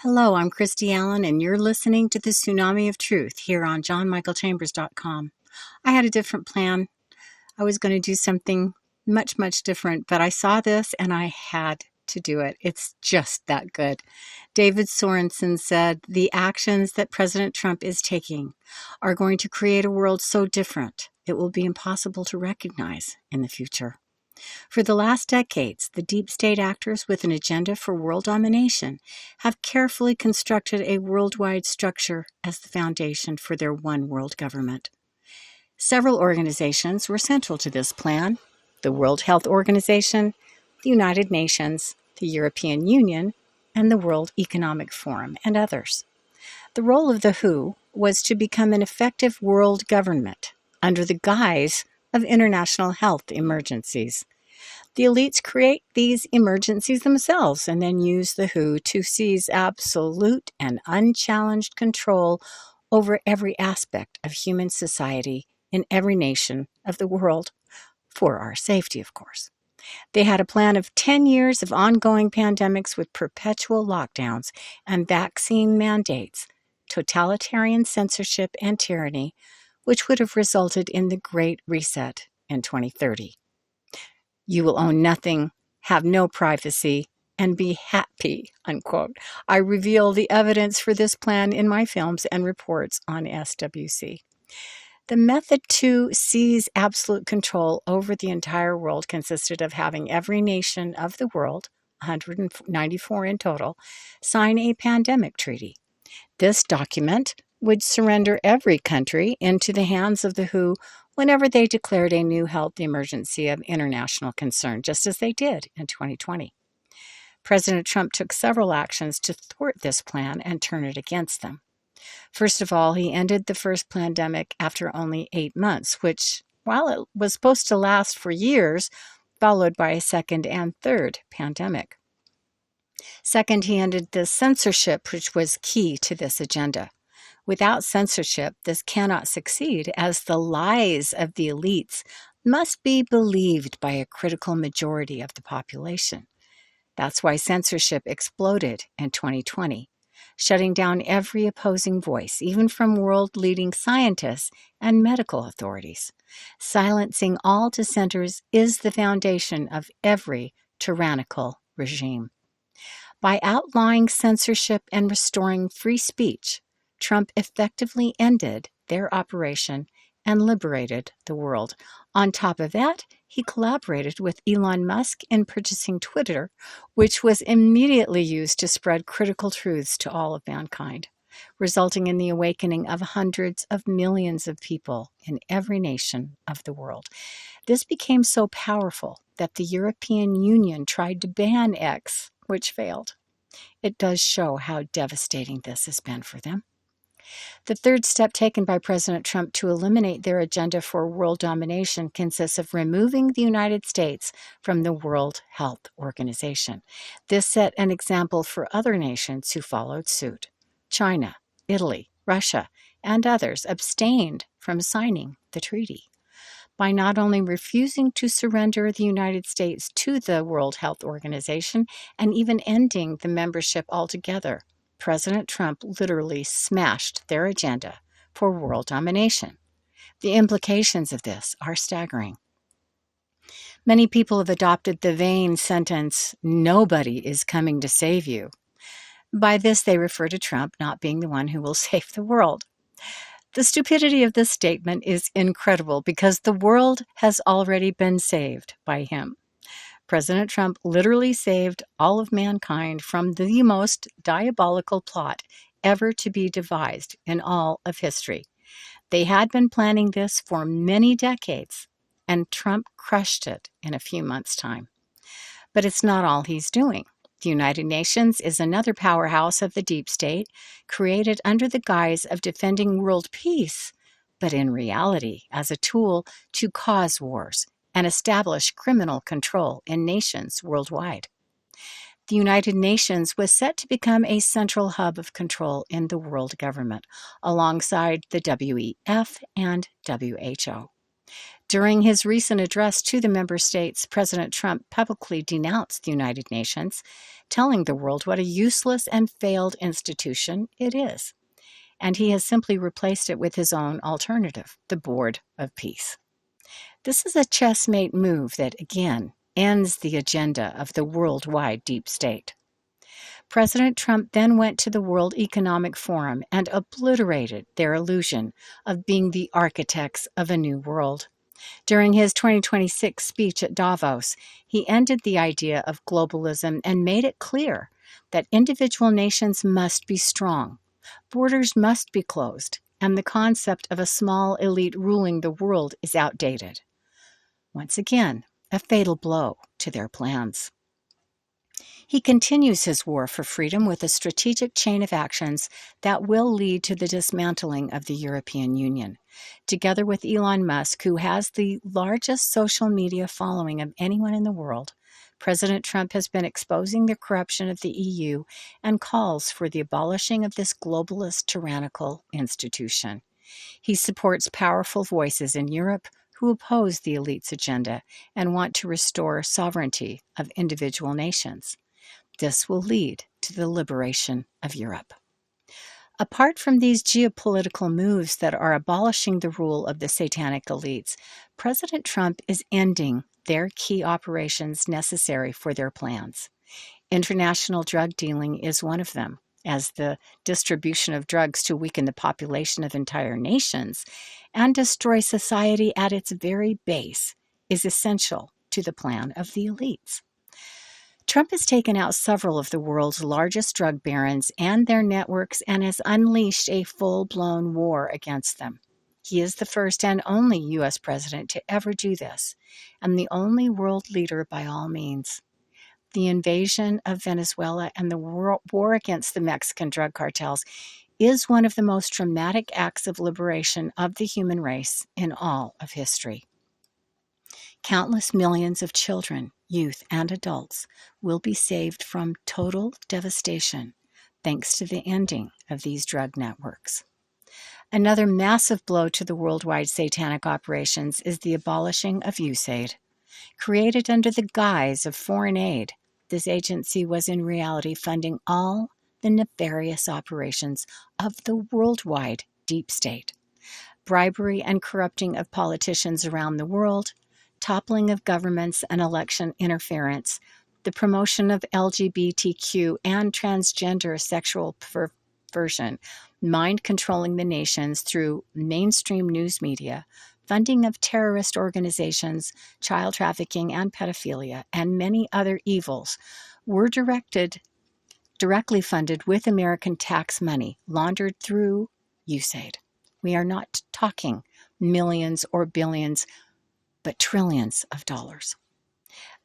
Hello, I'm Kristy Allen, and you're listening to the Tsunami of Truth here on johnmichaelchambers.com. I had a different plan. I was going to do something much different, but I saw this and I had to do it. It's just that good. David Sorenson said, "The actions that President Trump is taking are going to create a world so different it will be impossible to recognize in the future." For the last decades, the deep state actors with an agenda for world domination have carefully constructed a worldwide structure as the foundation for their one world government. Several organizations were central to this plan: the World Health Organization, the United Nations, the European Union, and the World Economic Forum, and others. The role of the WHO was to become an effective world government under the guise of international health emergencies. The elites create these emergencies themselves and then use the WHO to seize absolute and unchallenged control over every aspect of human society in every nation of the world, for our safety, of course. They had a plan of 10 years of ongoing pandemics with perpetual lockdowns and vaccine mandates, totalitarian censorship and tyranny, which would have resulted in the Great Reset in 2030. "You will own nothing, have no privacy, and be happy," unquote. I reveal the evidence for this plan in my films and reports on SWC. The method to seize absolute control over the entire world consisted of having every nation of the world, 194 in total, sign a pandemic treaty. This document would surrender every country into the hands of the WHO whenever they declared a new health emergency of international concern, just as they did in 2020. President Trump took several actions to thwart this plan and turn it against them. First of all, he ended the first pandemic after only 8 months, which, while it was supposed to last for years, followed by a second and third pandemic. Second, he ended the censorship, which was key to this agenda. Without censorship, this cannot succeed, as the lies of the elites must be believed by a critical majority of the population. That's why censorship exploded in 2020, shutting down every opposing voice, even from world-leading scientists and medical authorities. Silencing all dissenters is the foundation of every tyrannical regime. By outlawing censorship and restoring free speech, Trump effectively ended their operation and liberated the world. On top of that, he collaborated with Elon Musk in purchasing Twitter, which was immediately used to spread critical truths to all of mankind, resulting in the awakening of hundreds of millions of people in every nation of the world. This became so powerful that the European Union tried to ban X, which failed. It does show how devastating this has been for them. The third step taken by President Trump to eliminate their agenda for world domination consists of removing the United States from the World Health Organization. This set an example for other nations who followed suit. China, Italy, Russia, and others abstained from signing the treaty. By not only refusing to surrender the United States to the World Health Organization and even ending the membership altogether, President Trump literally smashed their agenda for world domination. The implications of this are staggering. Many people have adopted the vain sentence, "Nobody is coming to save you." By this, they refer to Trump not being the one who will save the world. The stupidity of this statement is incredible because the world has already been saved by him. President Trump literally saved all of mankind from the most diabolical plot ever to be devised in all of history. They had been planning this for many decades, and Trump crushed it in a few months' time. But it's not all he's doing. The United Nations is another powerhouse of the deep state, created under the guise of defending world peace, but in reality as a tool to cause wars and establish criminal control in nations worldwide. The United Nations was set to become a central hub of control in the world government, alongside the WEF and WHO. During his recent address to the member states, President Trump publicly denounced the United Nations, telling the world what a useless and failed institution it is. And he has simply replaced it with his own alternative, the Board of Peace. This is a chessmate move that, again, ends the agenda of the worldwide deep state. President Trump then went to the World Economic Forum and obliterated their illusion of being the architects of a new world. During his 2026 speech at Davos, he ended the idea of globalism and made it clear that individual nations must be strong, borders must be closed, and the concept of a small elite ruling the world is outdated. Once again, a fatal blow to their plans. He continues his war for freedom with a strategic chain of actions that will lead to the dismantling of the European Union. Together with Elon Musk, who has the largest social media following of anyone in the world, President Trump has been exposing the corruption of the EU and calls for the abolishing of this globalist tyrannical institution. He supports powerful voices in Europe who oppose the elite's agenda and want to restore sovereignty of individual nations. This will lead to the liberation of Europe. Apart from these geopolitical moves that are abolishing the rule of the satanic elites, President Trump is ending their key operations necessary for their plans. International drug dealing is one of them, as the distribution of drugs to weaken the population of entire nations and destroy society at its very base is essential to the plan of the elites. Trump has taken out several of the world's largest drug barons and their networks and has unleashed a full-blown war against them. He is the first and only U.S. president to ever do this, and the only world leader by all means. The invasion of Venezuela and the war against the Mexican drug cartels is one of the most dramatic acts of liberation of the human race in all of history. Countless millions of children, youth, and adults will be saved from total devastation thanks to the ending of these drug networks. Another massive blow to the worldwide satanic operations is the abolishing of USAID. Created under the guise of foreign aid, this agency was in reality funding all the nefarious operations of the worldwide deep state. Bribery and corrupting of politicians around the world, toppling of governments and election interference, the promotion of LGBTQ and transgender sexual perversion, mind controlling the nations through mainstream news media, funding of terrorist organizations, child trafficking and pedophilia, and many other evils were directly funded with American tax money laundered through USAID. We are not talking millions or billions, but trillions of dollars.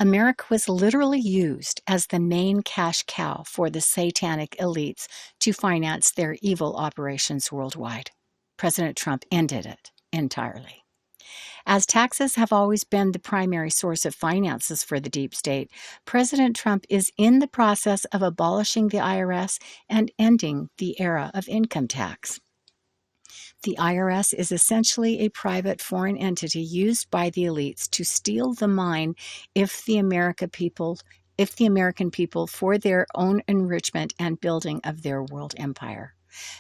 America was literally used as the main cash cow for the satanic elites to finance their evil operations worldwide. President Trump ended it entirely. As taxes have always been the primary source of finances for the deep state, President Trump is in the process of abolishing the IRS and ending the era of income tax. The IRS is essentially a private foreign entity used by the elites to steal the mine if the American people for their own enrichment and building of their world empire.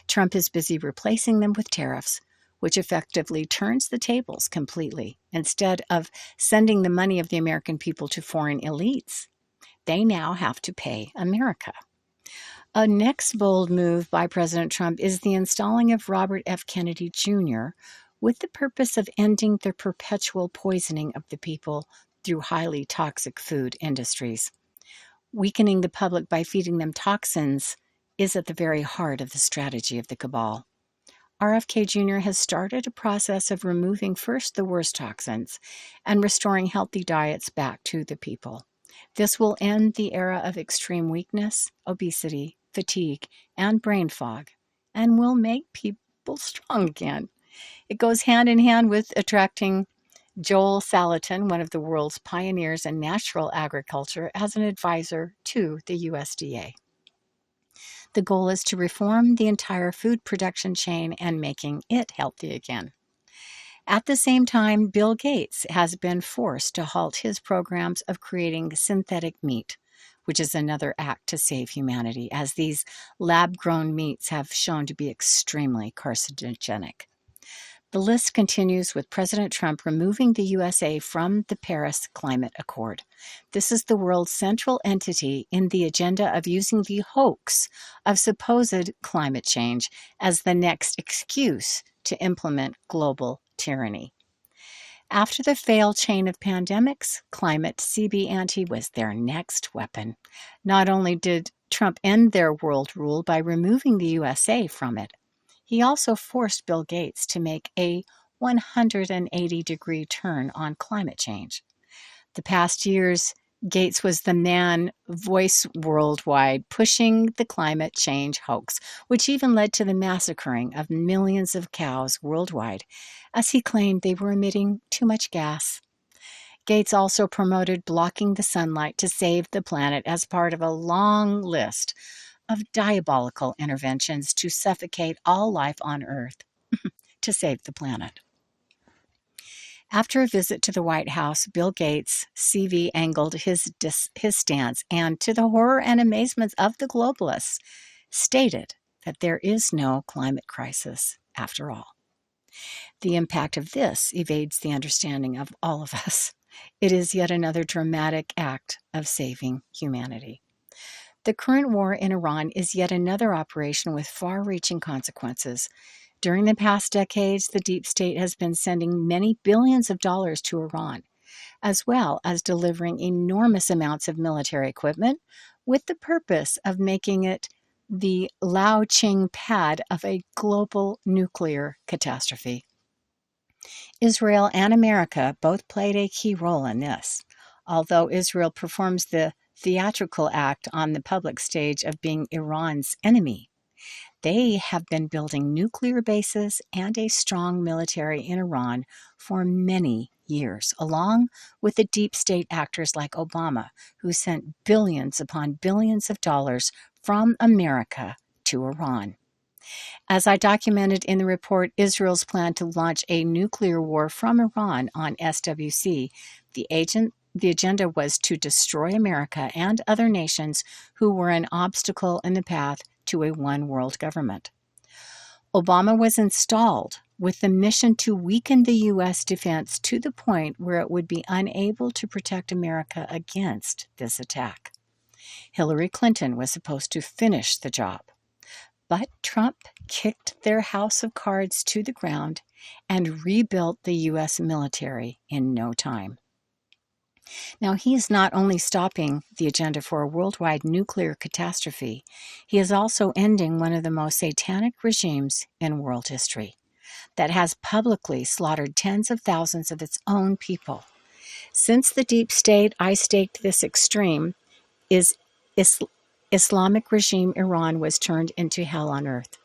Trump is busy replacing them with tariffs, which effectively turns the tables completely. Instead of sending the money of the American people to foreign elites, they now have to pay America. A next bold move by President Trump is the installing of Robert F. Kennedy Jr. with the purpose of ending the perpetual poisoning of the people through highly toxic food industries. Weakening the public by feeding them toxins is at the very heart of the strategy of the cabal. RFK Jr. has started a process of removing first the worst toxins and restoring healthy diets back to the people. This will end the era of extreme weakness, obesity, fatigue, and brain fog, and will make people strong again. It goes hand in hand with attracting Joel Salatin, one of the world's pioneers in natural agriculture, as an advisor to the USDA. The goal is to reform the entire food production chain and making it healthy again. At the same time, Bill Gates has been forced to halt his programs of creating synthetic meat, which is another act to save humanity, as these lab-grown meats have shown to be extremely carcinogenic. The list continues with President Trump removing the USA from the Paris Climate Accord. This is the world's central entity in the agenda of using the hoax of supposed climate change as the next excuse to implement global tyranny. After the failed chain of pandemics, climate CB ante was their next weapon. Not only did Trump end their world rule by removing the USA from it, he also forced Bill Gates to make a 180-degree turn on climate change. The past years, Gates was the voice worldwide pushing the climate change hoax, which even led to the massacring of millions of cows worldwide, as he claimed they were emitting too much gas. Gates also promoted blocking the sunlight to save the planet as part of a long list of diabolical interventions to suffocate all life on Earth to save the planet. After a visit to the White House, Bill Gates, CV, angled his stance and, to the horror and amazement of the globalists, stated that there is no climate crisis after all. The impact of this evades the understanding of all of us. It is yet another dramatic act of saving humanity. The current war in Iran is yet another operation with far-reaching consequences. During the past decades, the deep state has been sending many billions of dollars to Iran, as well as delivering enormous amounts of military equipment with the purpose of making it the launching pad of a global nuclear catastrophe. Israel and America both played a key role in this, although Israel performs the theatrical act on the public stage of being Iran's enemy. They have been building nuclear bases and a strong military in Iran for many years, along with the deep state actors like Obama, who sent billions upon billions of dollars from America to Iran. As I documented in the report, Israel's plan to launch a nuclear war from Iran on SWC, the agenda was to destroy America and other nations who were an obstacle in the path to a one-world government. Obama was installed with the mission to weaken the U.S. defense to the point where it would be unable to protect America against this attack. Hillary Clinton was supposed to finish the job. But Trump kicked their house of cards to the ground and rebuilt the U.S. military in no time. Now, he is not only stopping the agenda for a worldwide nuclear catastrophe, he is also ending one of the most satanic regimes in world history that has publicly slaughtered tens of thousands of its own people. Since the deep state I staked this extreme is Islamic regime Iran was turned into hell on earth.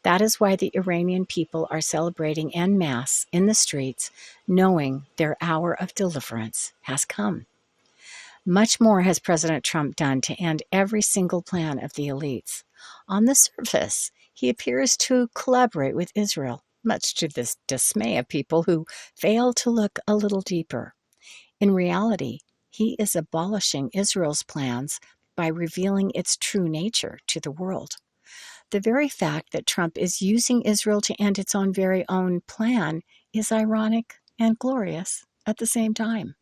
That is why the Iranian people are celebrating en masse in the streets, knowing their hour of deliverance has come. Much more has President Trump done to end every single plan of the elites. On the surface, he appears to collaborate with Israel, much to the dismay of people who fail to look a little deeper. In reality, he is abolishing Israel's plans by revealing its true nature to the world. The very fact that Trump is using Israel to end its own very own plan is ironic and glorious at the same time.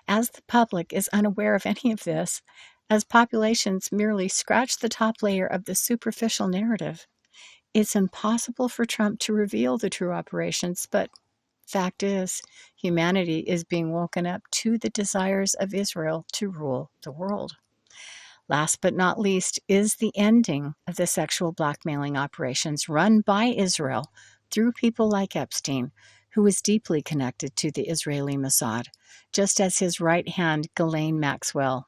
As the public is unaware of any of this, as populations merely scratch the top layer of the superficial narrative, it's impossible for Trump to reveal the true operations, but fact is, humanity is being woken up to the desires of Israel to rule the world. Last but not least is the ending of the sexual blackmailing operations run by Israel through people like Epstein, who is deeply connected to the Israeli Mossad, just as his right hand, Ghislaine Maxwell.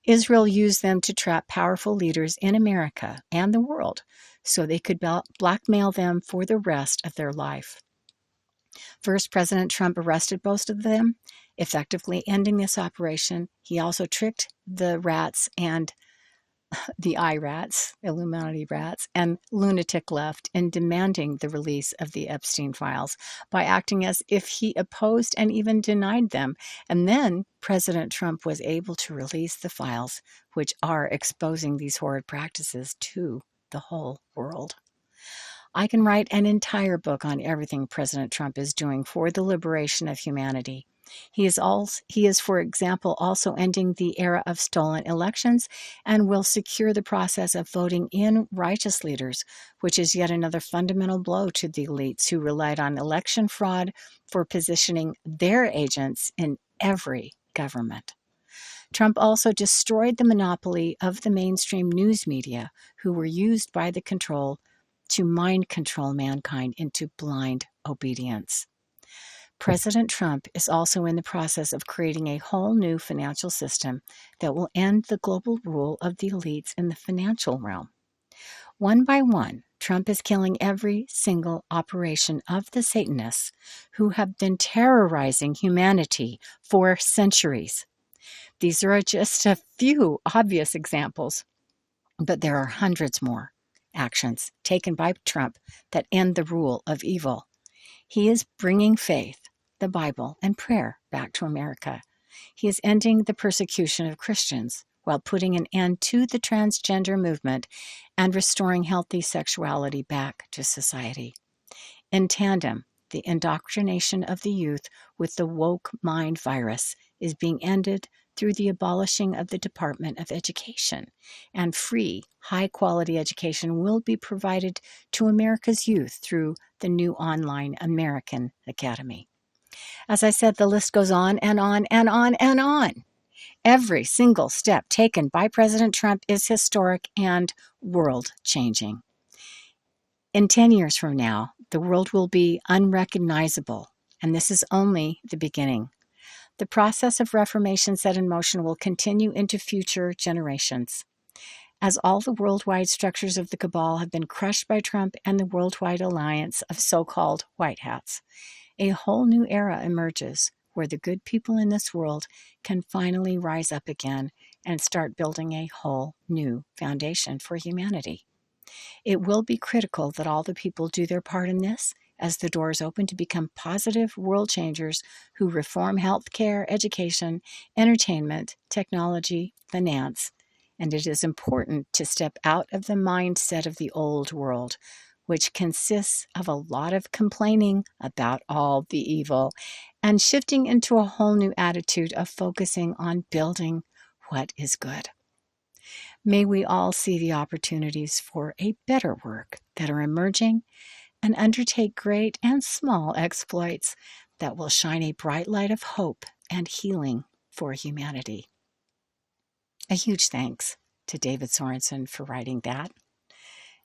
Israel used them to trap powerful leaders in America and the world so they could blackmail them for the rest of their life. First, President Trump arrested both of them, effectively ending this operation. He also tricked the rats and the eye rats, Illuminati rats, and lunatic left in demanding the release of the Epstein files by acting as if he opposed and even denied them. And then President Trump was able to release the files, which are exposing these horrid practices to the whole world. I can write an entire book on everything President Trump is doing for the liberation of humanity. He is, for example, also ending the era of stolen elections and will secure the process of voting in righteous leaders, which is yet another fundamental blow to the elites who relied on election fraud for positioning their agents in every government. Trump also destroyed the monopoly of the mainstream news media, who were used by the control to mind control mankind into blind obedience. President Trump is also in the process of creating a whole new financial system that will end the global rule of the elites in the financial realm. One by one, Trump is killing every single operation of the Satanists who have been terrorizing humanity for centuries. These are just a few obvious examples, but there are hundreds more actions taken by Trump that end the rule of evil. He is bringing faith, the Bible, and prayer back to America. He is ending the persecution of Christians while putting an end to the transgender movement and restoring healthy sexuality back to society. In tandem, the indoctrination of the youth with the woke mind virus is being ended through the abolishing of the Department of Education, and free, high-quality education will be provided to America's youth through the new online American Academy. As I said, the list goes on and on and on and on. Every single step taken by President Trump is historic and world-changing. In 10 years from now, the world will be unrecognizable, and this is only the beginning. The process of reformation set in motion will continue into future generations. As all the worldwide structures of the cabal have been crushed by Trump and the worldwide alliance of so-called white hats, a whole new era emerges where the good people in this world can finally rise up again and start building a whole new foundation for humanity. It will be critical that all the people do their part in this, as the doors open to become positive world changers who reform healthcare, education, entertainment, technology, finance. And it is important to step out of the mindset of the old world, which consists of a lot of complaining about all the evil and shifting into a whole new attitude of focusing on building what is good. May we all see the opportunities for a better work that are emerging and undertake great and small exploits that will shine a bright light of hope and healing for humanity. A huge thanks to David Sorenson for writing that.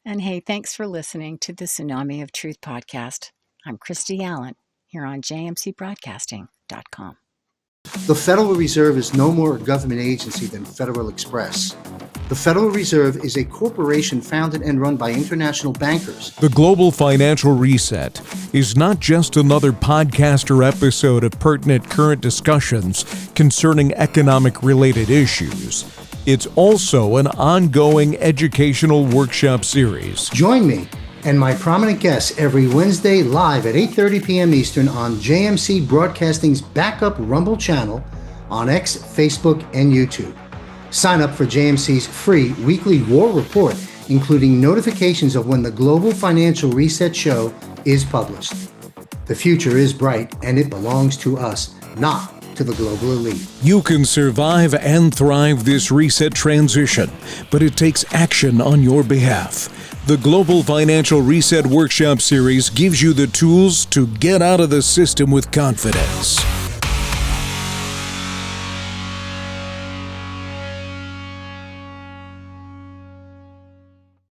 And hey, thanks for listening to the Tsunami of Truth podcast. I'm Kristy Allen here on jmcbroadcasting.com. The Federal Reserve is no more a government agency than Federal Express. The Federal Reserve is a corporation founded and run by international bankers. The Global Financial Reset is not just another podcast or episode of pertinent current discussions concerning economic-related issues. It's also an ongoing educational workshop series. Join me and my prominent guests every Wednesday live at 8:30 p.m. Eastern on JMC Broadcasting's backup Rumble channel on X, Facebook, and YouTube. Sign up for JMC's free weekly war report, including notifications of when the Global Financial Reset show is published. The future is bright, and it belongs to us, not to the global elite. You can survive and thrive this reset transition, but it takes action on your behalf. The Global Financial Reset Workshop Series gives you the tools to get out of the system with confidence.